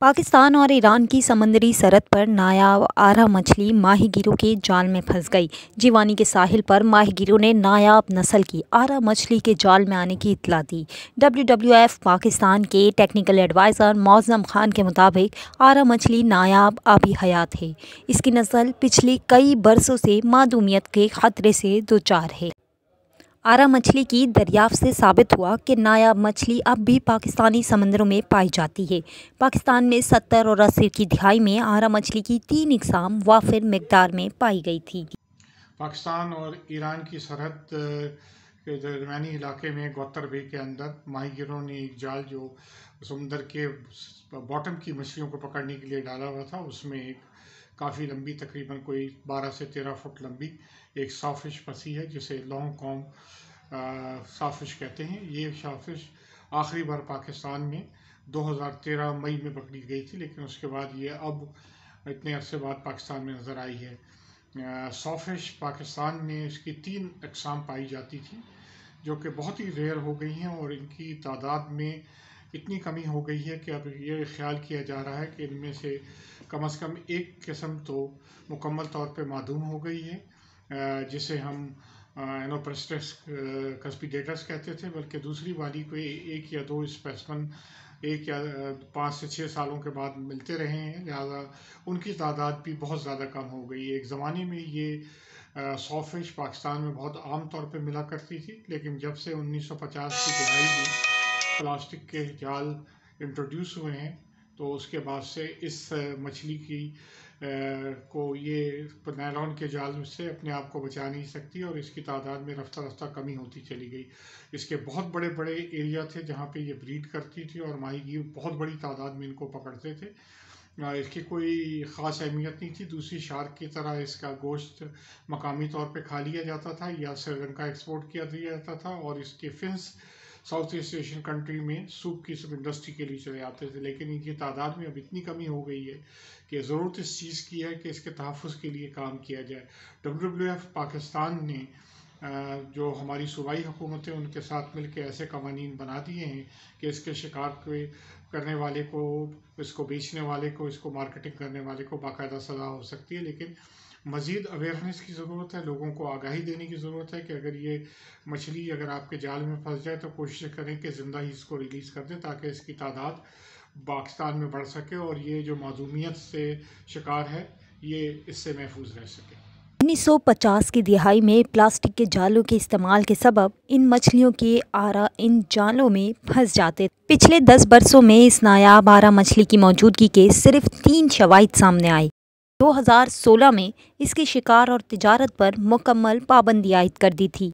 पाकिस्तान और ईरान की समुद्री सरहद पर नायाब आरा मछली माहीगीरों के जाल में फंस गई। जीवानी के साहिल पर माहीगीरों ने नायाब नस्ल की आरा मछली के जाल में आने की इत्तला दी। WWF पाकिस्तान के टेक्निकल एडवाइज़र मौज़म खान के मुताबिक आरा मछली नायाब आबी हयात है। इसकी नस्ल पिछले कई बरसों से मादूमियत के खतरे से दोचार है। आरा मछली की दरियाफ्त से साबित हुआ कि नायाब मछली अब भी पाकिस्तानी समंदरों में पाई जाती है। पाकिस्तान में 70 और 80 की दहाई में आरा मछली की 3 इकसाम वाफिर मिकदार में पाई गई थी। पाकिस्तान और ईरान की सरहद के दरमियानी इलाके में गौतर बे के अंदर माहीगीरों ने एक जाल जो समुंदर के बॉटम की मछलियों को पकड़ने के लिए डाला हुआ था, उसमें एक काफ़ी लंबी, तकरीबन कोई 12 से 13 फुट लंबी एक साफिश फंसी है, जिसे लॉन्ग कॉम साफिश कहते हैं। ये साफिश आखिरी बार पाकिस्तान में 2013 मई में पकड़ी गई थी, लेकिन उसके बाद ये अब इतने अरसे बाद पाकिस्तान में नज़र आई है। साफिश पाकिस्तान में इसकी 3 अक़साम पाई जाती थी, जो कि बहुत ही रेयर हो गई हैं, और इनकी तादाद में इतनी कमी हो गई है कि अब ये ख्याल किया जा रहा है कि इनमें से कम एक किस्म तो मुकम्मल तौर पे मादूम हो गई है, जिसे हम एनोप्रेस्टेस कस्पिडेटस कहते थे, बल्कि दूसरी वाली कोई 1 या 2 स्पेसिमेन 1 या 5 से 6 सालों के बाद मिलते रहे हैं, लिहाजा उनकी तादाद भी बहुत ज़्यादा कम हो गई है। एक ज़माने में ये सॉफिश पाकिस्तान में बहुत आम तौर पे मिला करती थी, लेकिन जब से 1950 की दहाई में प्लास्टिक के जाल इंट्रोड्यूस हुए हैं, तो उसके बाद से इस मछली की को ये नायलॉन के जाल से अपने आप को बचा नहीं सकती, और इसकी तादाद में रफ्ता रफ्ता कमी होती चली गई। इसके बहुत बड़े बड़े एरिया थे जहाँ पे ये ब्रीड करती थी, और माहीगीर बहुत बड़ी तादाद में इनको पकड़ते थे। इसकी कोई ख़ास अहमियत नहीं थी। दूसरी शार्क की तरह इसका गोश्त मकामी तौर पे खा लिया जाता था या श्रीलंका एक्सपोर्ट किया दिया जाता था, और इसके fins south east Asian country में सूप की सब इंडस्ट्री के लिए चले आते थे। लेकिन इनकी तादाद में अब इतनी कमी हो गई है कि ज़रूरत इस चीज़ की है कि इसके तहफ़्फ़ुज़ के लिए काम किया जाए। WWF पाकिस्तान ने जो हमारी सूबाई हुकूमत है उनके साथ मिल के ऐसे कवानीन बना दिए हैं कि इसके शिकार करने वाले को, इसको बेचने वाले को, इसको मार्केटिंग करने वाले को बाकायदा सज़ा हो सकती है। लेकिन मज़ीद अवेयरनेस की ज़रूरत है, लोगों को आगाही देने की ज़रूरत है कि अगर ये मछली अगर आपके जाल में फंस जाए तो कोशिश करें कि ज़िंदा ही इसको रिलीज़ कर दें, ताकि इसकी तादाद पाकिस्तान में बढ़ सके और ये जो मादूमियत से शिकार है ये इससे महफूज रह सके। 1950 की दिहाई में प्लास्टिक के जालों के इस्तेमाल के सबब इन मछलियों के आरा इन जालों में फंस जाते। पिछले 10 बरसों में इस नायाब आरा मछली की मौजूदगी के सिर्फ 3 शवाहिद सामने आए। 2016 में इसके शिकार और तिजारत पर मुकम्मल पाबंदी आयद कर दी थी।